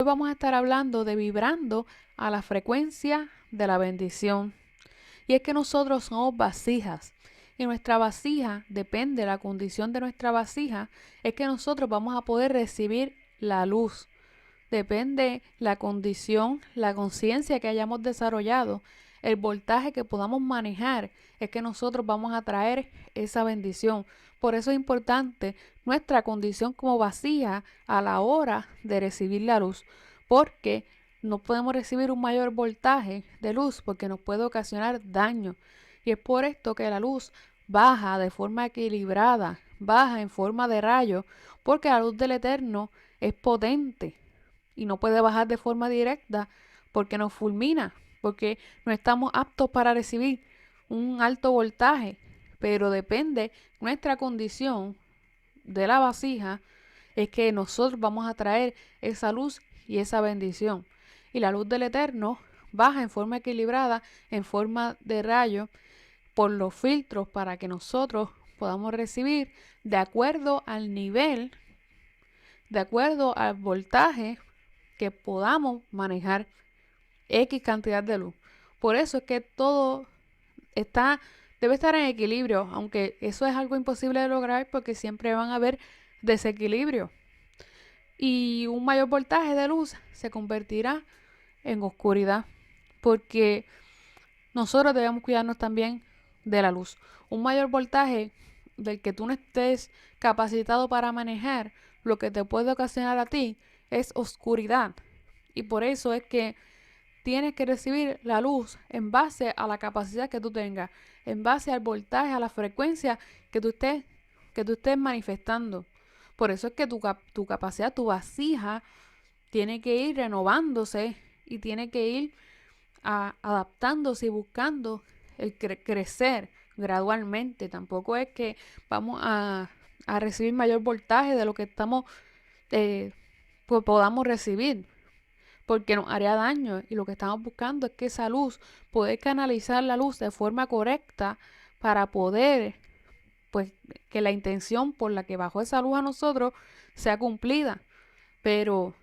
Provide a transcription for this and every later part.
Hoy vamos a estar hablando de vibrando a la frecuencia de la bendición. Y es que nosotros somos vasijas. Y nuestra vasija, depende de la condición de nuestra vasija, es que nosotros vamos a poder recibir la luz. Depende la condición, la conciencia que hayamos desarrollado, el voltaje que podamos manejar, es que nosotros vamos a traer esa bendición. Por eso es importante nuestra condición como vasija a la hora de recibir la luz, porque no podemos recibir un mayor voltaje de luz porque nos puede ocasionar daño. Y es por esto que la luz baja de forma equilibrada, baja en forma de rayo, porque la luz del Eterno es potente y no puede bajar de forma directa porque nos fulmina, porque no estamos aptos para recibir un alto voltaje, pero depende nuestra condición de la vasija, es que nosotros vamos a traer esa luz y esa bendición. Y la luz del Eterno baja en forma equilibrada, en forma de rayo, por los filtros para que nosotros podamos recibir de acuerdo al nivel, de acuerdo al voltaje que podamos manejar X cantidad de luz. Por eso es que todo debe estar en equilibrio, aunque eso es algo imposible de lograr porque siempre van a haber desequilibrio. Y un mayor voltaje de luz se convertirá en oscuridad, porque nosotros debemos cuidarnos también de la luz. Un mayor voltaje del que tú no estés capacitado para manejar, lo que te puede ocasionar a ti es oscuridad. Y por eso es que tienes que recibir la luz en base a la capacidad que tú tengas, en base al voltaje, a la frecuencia que tú estés manifestando. Por eso es que tu capacidad, tu vasija, tiene que ir renovándose y tiene que ir adaptándose y buscando el crecer gradualmente. Tampoco es que vamos a recibir mayor voltaje de lo que pues podamos recibir, porque nos haría daño, y lo que estamos buscando es que esa luz, poder canalizar la luz de forma correcta para poder, pues, que la intención por la que bajó esa luz a nosotros sea cumplida. Pero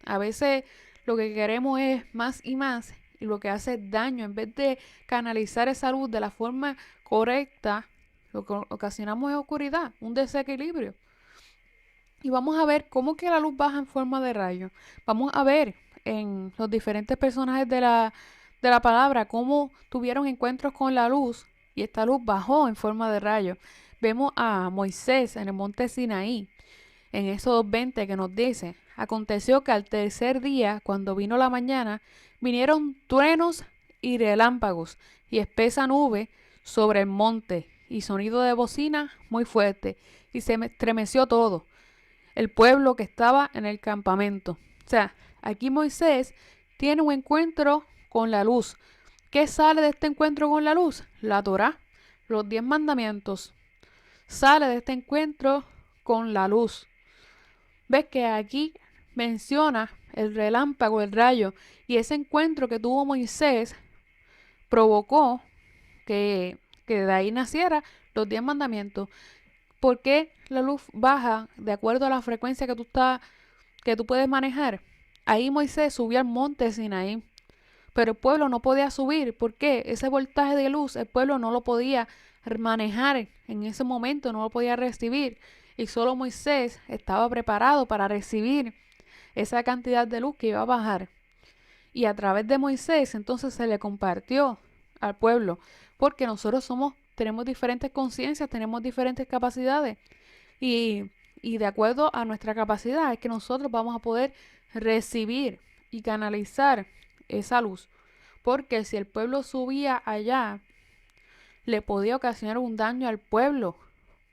a veces lo que queremos es más y más, y lo que hace es daño. En vez de canalizar esa luz de la forma correcta, lo que ocasionamos es oscuridad, un desequilibrio. Y vamos a ver cómo que la luz baja en forma de rayo. Vamos a ver en los diferentes personajes de la palabra cómo tuvieron encuentros con la luz y esta luz bajó en forma de rayo. Vemos a Moisés en el monte Sinaí, en Éxodo 20, que nos dice: aconteció que al tercer día, cuando vino la mañana, vinieron truenos y relámpagos y espesa nube sobre el monte y sonido de bocina muy fuerte, y se estremeció todo el pueblo que estaba en el campamento. O sea, aquí Moisés tiene un encuentro con la luz. ¿Qué sale de este encuentro con la luz? La Torá, los 10 mandamientos. Sale de este encuentro con la luz. Ves que aquí menciona el relámpago, el rayo, y ese encuentro que tuvo Moisés provocó que de ahí naciera los 10 mandamientos. ¿Por qué la luz baja de acuerdo a la frecuencia que tú puedes manejar? Ahí Moisés subió al monte Sinaí, pero el pueblo no podía subir. ¿Por qué? Ese voltaje de luz el pueblo no lo podía manejar en ese momento, no lo podía recibir. Y solo Moisés estaba preparado para recibir esa cantidad de luz que iba a bajar. Y a través de Moisés entonces se le compartió al pueblo, porque nosotros tenemos diferentes conciencias, tenemos diferentes capacidades, y, y de acuerdo a nuestra capacidad es que nosotros vamos a poder recibir y canalizar esa luz. Porque si el pueblo subía allá, le podía ocasionar un daño al pueblo.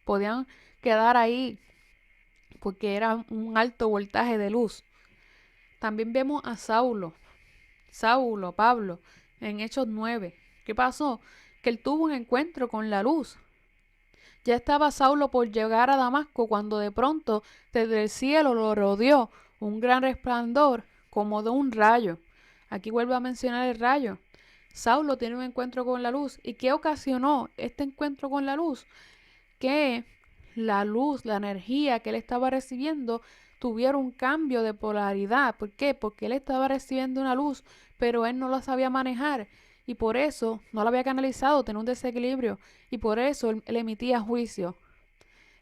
Podían quedar ahí porque era un alto voltaje de luz. También vemos a Pablo, en Hechos 9. ¿Qué pasó? Que él tuvo un encuentro con la luz. Ya estaba Saulo por llegar a Damasco cuando de pronto desde el cielo lo rodeó un gran resplandor como de un rayo. Aquí vuelvo a mencionar el rayo. Saulo tiene un encuentro con la luz. ¿Y qué ocasionó este encuentro con la luz? Que la luz, la energía que él estaba recibiendo, tuviera un cambio de polaridad. ¿Por qué? Porque él estaba recibiendo una luz, pero él no la sabía manejar y por eso no la había canalizado, tenía un desequilibrio y por eso él emitía juicio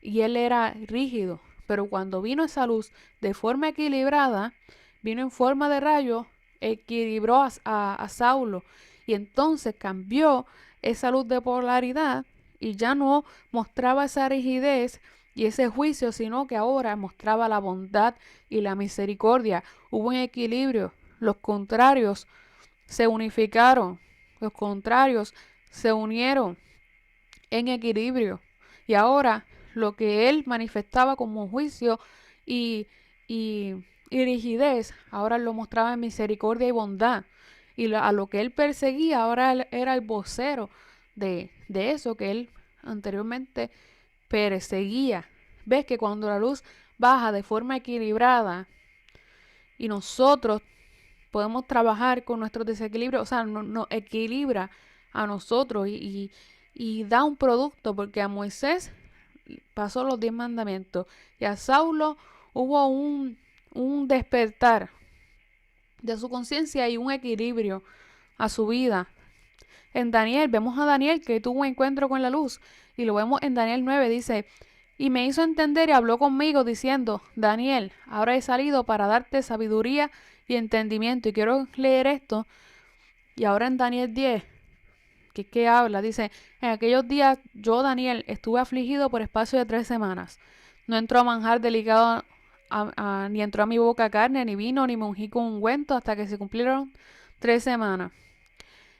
y él era rígido. Pero cuando vino esa luz de forma equilibrada, vino en forma de rayo, equilibró a Saulo y entonces cambió esa luz de polaridad y ya no mostraba esa rigidez y ese juicio, sino que ahora mostraba la bondad y la misericordia. Hubo un equilibrio, los contrarios se unificaron, los contrarios se unieron en equilibrio. Y ahora lo que él manifestaba como juicio y, y, y rigidez, ahora lo mostraba en misericordia y bondad. Y a lo que él perseguía, ahora él era el vocero de eso que él anteriormente perseguía. Ves que cuando la luz baja de forma equilibrada y nosotros podemos trabajar con nuestros desequilibrios, o sea, nos equilibra a nosotros y da un producto, porque a Moisés pasó los 10 mandamientos y a Saulo hubo un despertar de su conciencia y un equilibrio a su vida. En Daniel, vemos a Daniel que tuvo un encuentro con la luz y lo vemos en Daniel 9, dice, y me hizo entender y habló conmigo diciendo, Daniel, ahora he salido para darte sabiduría y entendimiento. Y quiero leer esto. Y ahora en Daniel 10, que habla, dice, en aquellos días yo, Daniel, estuve afligido por espacio de 3 semanas. No entró a manjar delicado, ni entró a mi boca carne, ni vino, ni me ungí con ungüento, hasta que se cumplieron 3 semanas.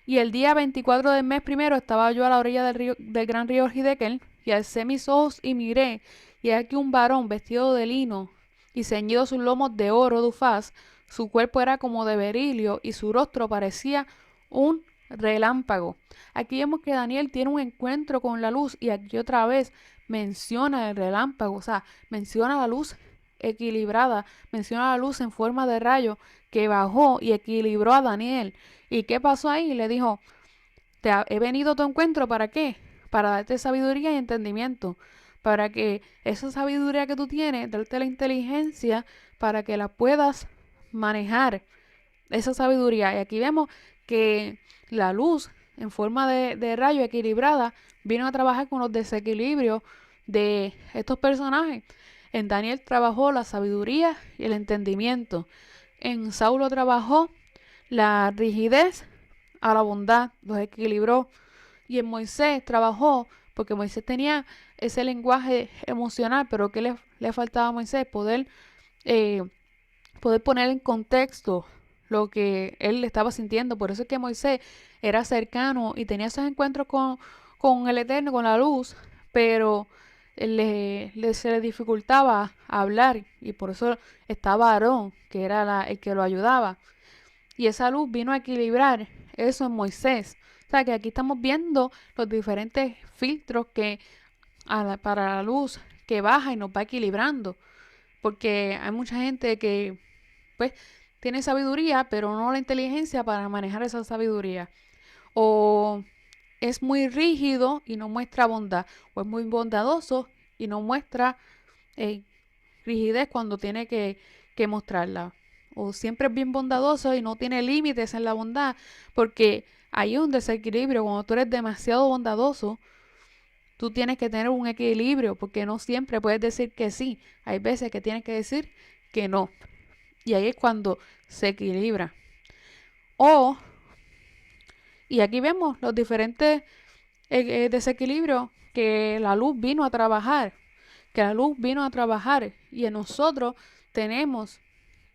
Y el día 24 del mes primero estaba yo a la orilla del gran río Hidekel, y alcé mis ojos y miré, y aquí un varón vestido de lino y ceñido sus lomos de oro de Ufaz, su cuerpo era como de berilio y su rostro parecía un relámpago. Aquí vemos que Daniel tiene un encuentro con la luz y aquí otra vez menciona el relámpago, o sea, menciona la luz equilibrada, menciona la luz en forma de rayo que bajó y equilibró a Daniel. ¿Y qué pasó ahí? Le dijo, he venido a tu encuentro, ¿para qué? Para darte sabiduría y entendimiento, para que esa sabiduría que tú tienes, darte la inteligencia para que la puedas manejar, esa sabiduría. Y aquí vemos que la luz en forma de rayo equilibrada vino a trabajar con los desequilibrios de estos personajes. En Daniel trabajó la sabiduría y el entendimiento. En Saulo trabajó la rigidez a la bondad, los equilibró. Y en Moisés trabajó, porque Moisés tenía ese lenguaje emocional, pero ¿qué le faltaba a Moisés? Eh, poder poner en contexto lo que él estaba sintiendo. Por eso es que Moisés era cercano y tenía esos encuentros con el Eterno, con la luz, pero se le dificultaba hablar y por eso estaba Aarón, que era el que lo ayudaba. Y esa luz vino a equilibrar eso en Moisés. O sea que aquí estamos viendo los diferentes filtros que para la luz que baja y nos va equilibrando. Porque hay mucha gente que pues tiene sabiduría, pero no la inteligencia para manejar esa sabiduría. O es muy rígido y no muestra bondad. O es muy bondadoso y no muestra eh, rigidez cuando tiene que mostrarla. O siempre es bien bondadoso y no tiene límites en la bondad, porque hay un desequilibrio. Cuando tú eres demasiado bondadoso, tú tienes que tener un equilibrio, porque no siempre puedes decir que sí. Hay veces que tienes que decir que no. Y ahí es cuando se equilibra. Y aquí vemos los diferentes desequilibrios que la luz vino a trabajar. Que la luz vino a trabajar. Y en nosotros tenemos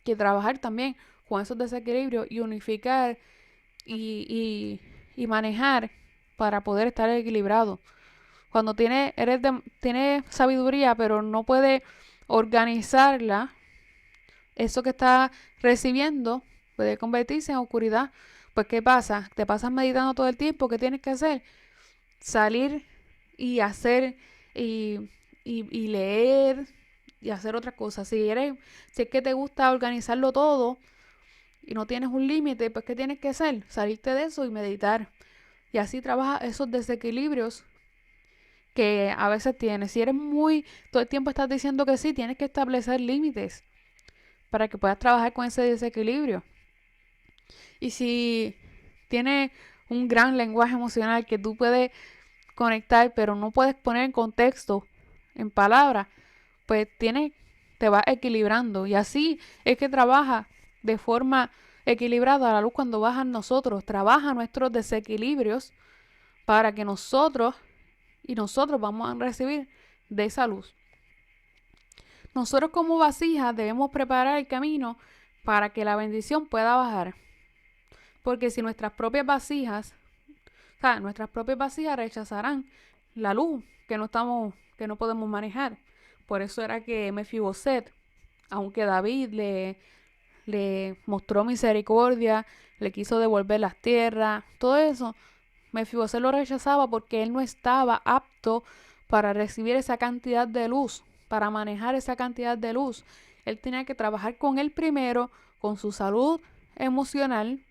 que trabajar también con esos desequilibrios y unificar y manejar para poder estar equilibrado. Cuando tienes sabiduría, pero no puedes organizarla, eso que estás recibiendo puede convertirse en oscuridad. Pues, ¿qué pasa? Te pasas meditando todo el tiempo. ¿Qué tienes que hacer? Salir y hacer y leer y hacer otras cosas. Si es que te gusta organizarlo todo y no tienes un límite, pues ¿qué tienes que hacer? Salirte de eso y meditar. Y así trabaja esos desequilibrios que a veces tienes. Si eres todo el tiempo estás diciendo que sí, tienes que establecer límites. para que puedas trabajar con ese desequilibrio. Y si tienes un gran lenguaje emocional que tú puedes conectar, pero no puedes poner en contexto, en palabras, pues te va equilibrando. Y así es que trabaja de forma equilibrada la luz cuando baja en nosotros. Trabaja nuestros desequilibrios para que nosotros vamos a recibir de esa luz. Nosotros como vasijas debemos preparar el camino para que la bendición pueda bajar. Porque si nuestras propias vasijas rechazarán la luz que no podemos manejar. Por eso era que Mefiboset, aunque David le mostró misericordia, le quiso devolver las tierras, todo eso, Mefiboset lo rechazaba porque él no estaba apto para recibir esa cantidad de luz, para manejar esa cantidad de luz. Él tenía que trabajar con él primero, con su salud emocional,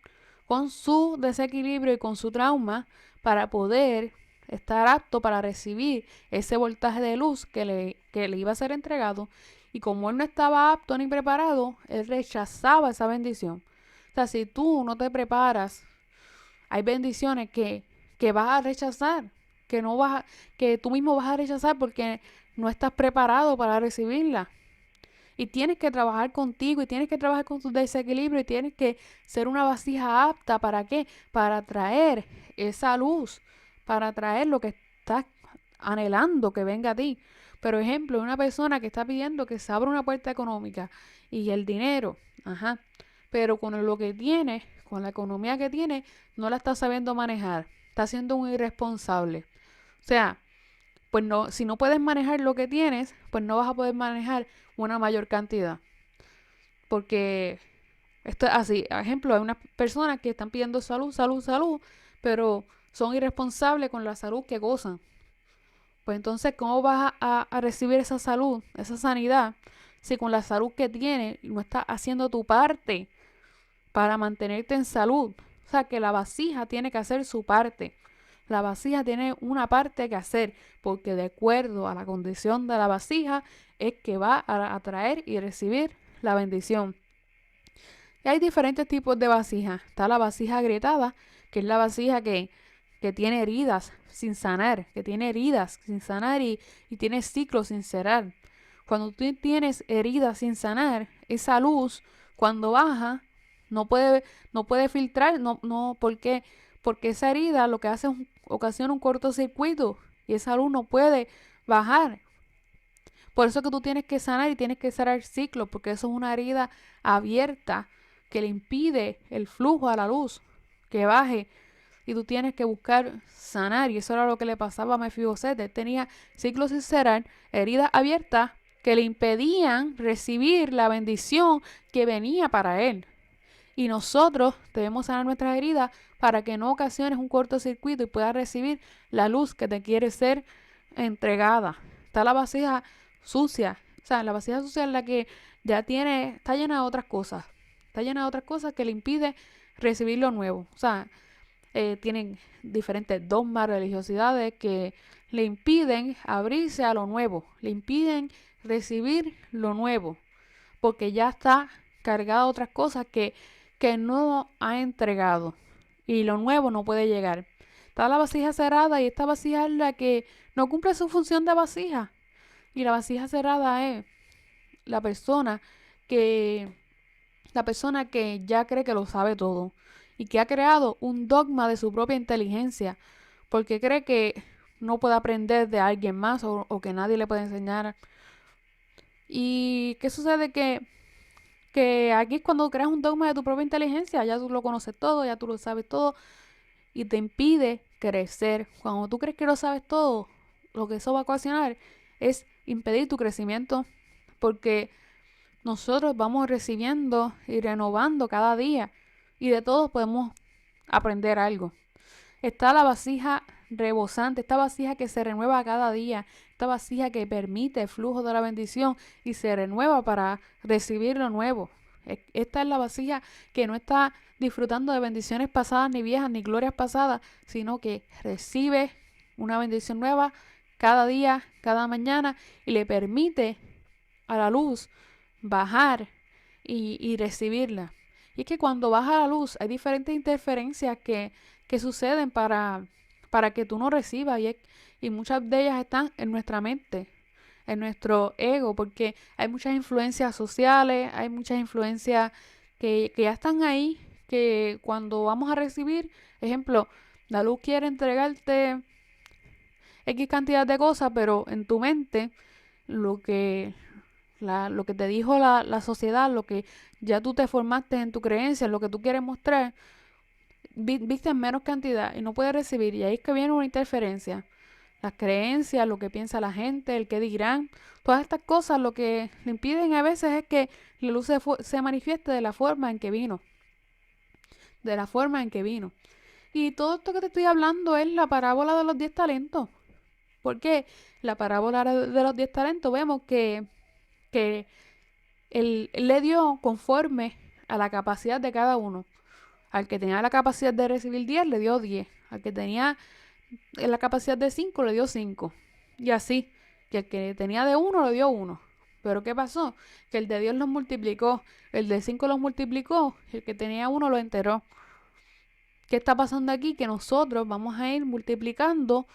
con su desequilibrio y con su trauma, para poder estar apto para recibir ese voltaje de luz que le iba a ser entregado. Y como él no estaba apto ni preparado, él rechazaba esa bendición. O sea, si tú no te preparas, hay bendiciones que vas a rechazar, que tú mismo vas a rechazar porque no estás preparado para recibirla. Y tienes que trabajar contigo y tienes que trabajar con tu desequilibrio y tienes que ser una vasija apta. ¿Para qué? Para atraer esa luz, para atraer lo que estás anhelando que venga a ti. Por ejemplo, una persona que está pidiendo que se abra una puerta económica y el dinero, pero con lo que tiene, con la economía que tiene, no la está sabiendo manejar. Está siendo un irresponsable. O sea, pues no, si no puedes manejar lo que tienes, pues no vas a poder manejar una mayor cantidad. Porque esto es así. Por ejemplo, hay unas personas que están pidiendo salud, pero son irresponsables con la salud que gozan. Pues entonces, ¿cómo vas a recibir esa salud, esa sanidad, si con la salud que tienes no estás haciendo tu parte para mantenerte en salud? O sea, que la vasija tiene que hacer su parte. La vasija tiene una parte que hacer, porque de acuerdo a la condición de la vasija es que va a atraer y recibir la bendición. Y hay diferentes tipos de vasijas. Está la vasija agrietada, que es la vasija que tiene heridas sin sanar, y tiene ciclos sin cerrar. Cuando tú tienes heridas sin sanar, esa luz, cuando baja, no puede filtrar, ¿por qué? Porque esa herida lo que hace es ocasiona un cortocircuito y esa luz no puede bajar. Por eso que tú tienes que sanar y tienes que cerrar ciclos, porque eso es una herida abierta que le impide el flujo a la luz que baje. Y tú tienes que buscar sanar. Y eso era lo que le pasaba a Mefiboset. Él tenía ciclos sin cerrar, heridas abiertas que le impedían recibir la bendición que venía para él. Y nosotros debemos sanar nuestras heridas para que no ocasiones un cortocircuito y puedas recibir la luz que te quiere ser entregada. Está la vasija sucia. O sea, la vasija sucia es la que está llena de otras cosas. Está llena de otras cosas que le impide recibir lo nuevo. O sea, tienen diferentes dogmas, religiosidades que le impiden abrirse a lo nuevo, le impiden recibir lo nuevo, porque ya está cargado de otras cosas que no ha entregado y lo nuevo no puede llegar. Está la vasija cerrada y esta vasija es la que no cumple su función de vasija. Y la vasija cerrada es la persona que ya cree que lo sabe todo y que ha creado un dogma de su propia inteligencia porque cree que no puede aprender de alguien más o que nadie le puede enseñar. ¿Y qué sucede? Que aquí es cuando creas un dogma de tu propia inteligencia, ya tú lo conoces todo, ya tú lo sabes todo y te impide crecer. Cuando tú crees que lo sabes todo, lo que eso va a ocasionar es impedir tu crecimiento, porque nosotros vamos recibiendo y renovando cada día y de todos podemos aprender algo. Está la vasija rebosante, esta vasija que se renueva cada día, esta vasija que permite el flujo de la bendición y se renueva para recibir lo nuevo. Esta es la vasija que no está disfrutando de bendiciones pasadas ni viejas ni glorias pasadas, sino que recibe una bendición nueva cada día, cada mañana y le permite a la luz bajar y recibirla. Y es que cuando baja la luz hay diferentes interferencias que suceden para que tú no recibas y muchas de ellas están en nuestra mente, en nuestro ego, porque hay muchas influencias sociales, hay muchas influencias que ya están ahí, que cuando vamos a recibir, ejemplo, la luz quiere entregarte X cantidad de cosas, pero en tu mente lo que, lo que te dijo la sociedad, lo que ya tú te formaste en tu creencia, lo que tú quieres mostrar, viste en menos cantidad y no puedes recibir. Y ahí es que viene una interferencia. Las creencias, lo que piensa la gente, el que dirán, todas estas cosas lo que le impiden a veces es que la luz se manifieste de la forma en que vino. De la forma en que vino. Y todo esto que te estoy hablando es la parábola de los 10 talentos. Porque la parábola de los 10 talentos vemos que él le dio conforme a la capacidad de cada uno. Al que tenía la capacidad de recibir 10, le dio 10. Al que tenía la capacidad de 5, le dio 5. Y así, que el que tenía de 1, le dio 1. Pero ¿qué pasó? Que el de 10 los multiplicó, el de 5 los multiplicó, y el que tenía 1 lo enteró. ¿Qué está pasando aquí? Que nosotros vamos a ir multiplicando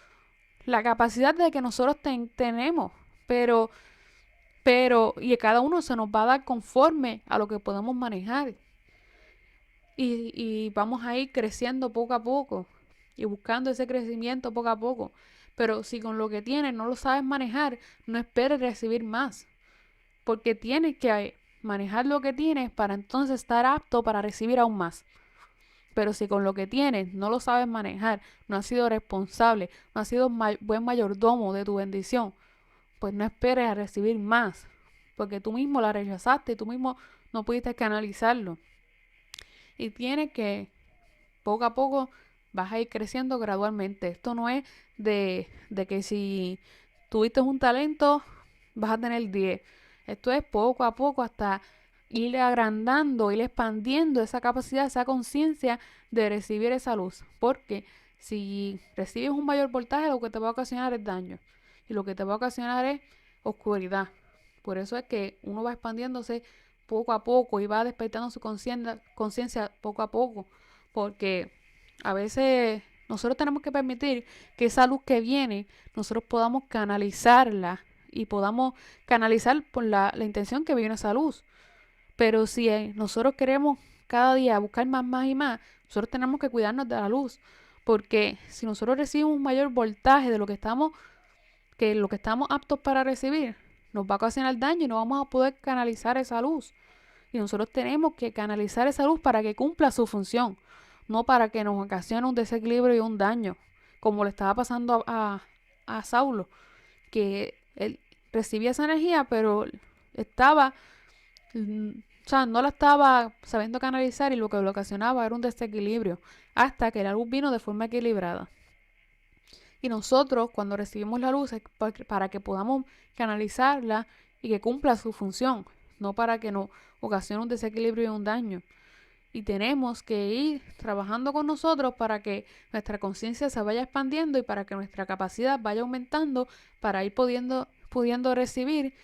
la capacidad de que nosotros tenemos, y a cada uno se nos va a dar conforme a lo que podemos manejar. Y vamos a ir creciendo poco a poco y buscando ese crecimiento poco a poco. Pero si con lo que tienes no lo sabes manejar, no esperes recibir más, porque tienes que manejar lo que tienes para entonces estar apto para recibir aún más. Pero si con lo que tienes no lo sabes manejar, no has sido responsable, no has sido buen mayordomo de tu bendición, pues no esperes a recibir más, porque tú mismo la rechazaste y tú mismo no pudiste canalizarlo. Y tienes que, poco a poco, vas a ir creciendo gradualmente. Esto no es de que si tuviste un talento, vas a tener 10. Esto es poco a poco hasta ir agrandando, ir expandiendo esa capacidad, esa conciencia de recibir esa luz. Porque si recibes un mayor voltaje, lo que te va a ocasionar es daño. Y lo que te va a ocasionar es oscuridad. Por eso es que uno va expandiéndose poco a poco y va despertando su conciencia poco a poco. Porque a veces nosotros tenemos que permitir que esa luz que viene, nosotros podamos canalizarla y podamos canalizar por la intención que viene esa luz. Pero si nosotros queremos cada día buscar más y más, nosotros tenemos que cuidarnos de la luz. Porque si nosotros recibimos un mayor voltaje de lo que estamos aptos para recibir, nos va a ocasionar daño y no vamos a poder canalizar esa luz. Y nosotros tenemos que canalizar esa luz para que cumpla su función, no para que nos ocasione un desequilibrio y un daño, como le estaba pasando a Saulo, que él recibía esa energía, pero estaba, o sea, no la estaba sabiendo canalizar y lo que le ocasionaba era un desequilibrio, hasta que la luz vino de forma equilibrada. Y nosotros, cuando recibimos la luz, es para que podamos canalizarla y que cumpla su función, no para que nos ocasione un desequilibrio y un daño. Y tenemos que ir trabajando con nosotros para que nuestra conciencia se vaya expandiendo y para que nuestra capacidad vaya aumentando para ir pudiendo recibir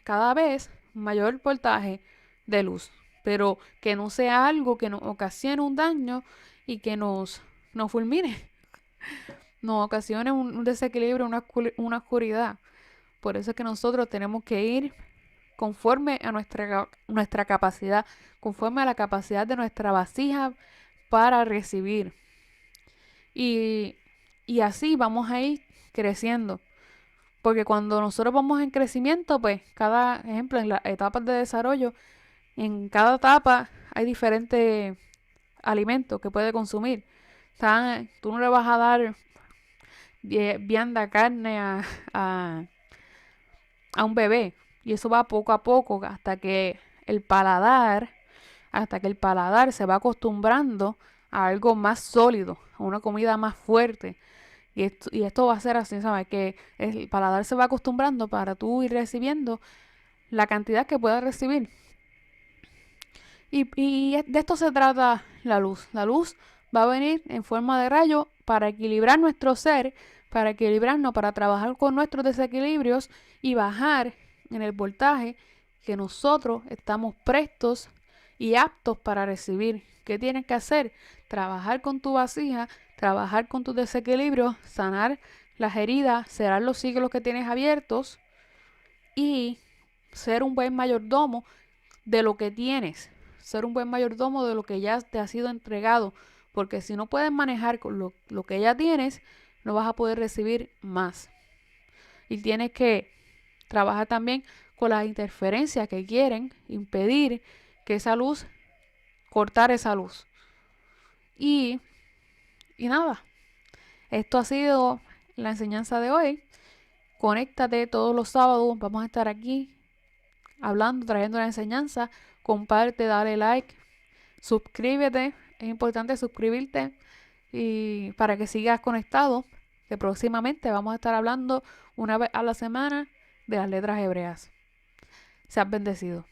cada vez un mayor voltaje de luz. Pero que no sea algo que nos ocasione un daño y que nos fulmine, nos ocasione un desequilibrio, una oscuridad. Por eso es que nosotros tenemos que ir conforme a nuestra capacidad, conforme a la capacidad de nuestra vasija para recibir. Y así vamos a ir creciendo. Porque cuando nosotros vamos en crecimiento, pues cada ejemplo, en las etapas de desarrollo, en cada etapa hay diferentes alimentos que puede consumir. Tú no le vas a dar vianda carne a un bebé. Y eso va poco a poco hasta que el paladar se va acostumbrando a algo más sólido, a una comida más fuerte. Y esto va a ser así, ¿sabes? Que el paladar se va acostumbrando para tú ir recibiendo la cantidad que puedas recibir. Y de esto se trata la luz. La luz va a venir en forma de rayo para equilibrar nuestro ser, para equilibrarnos, para trabajar con nuestros desequilibrios y bajar en el voltaje que nosotros estamos prestos y aptos para recibir. ¿Qué tienes que hacer? Trabajar con tu vasija, trabajar con tus desequilibrios, sanar las heridas, cerrar los ciclos que tienes abiertos y ser un buen mayordomo de lo que tienes, ser un buen mayordomo de lo que ya te ha sido entregado, porque si no puedes manejar con lo que ya tienes, no vas a poder recibir más. Y tienes que trabajar también con las interferencias que quieren impedir que esa luz, cortar esa luz. Y nada, esto ha sido la enseñanza de hoy. Conéctate todos los sábados, vamos a estar aquí hablando, trayendo la enseñanza. Comparte, dale like, suscríbete, es importante suscribirte y para que sigas conectado, que próximamente vamos a estar hablando una vez a la semana de las letras hebreas. Seas bendecido.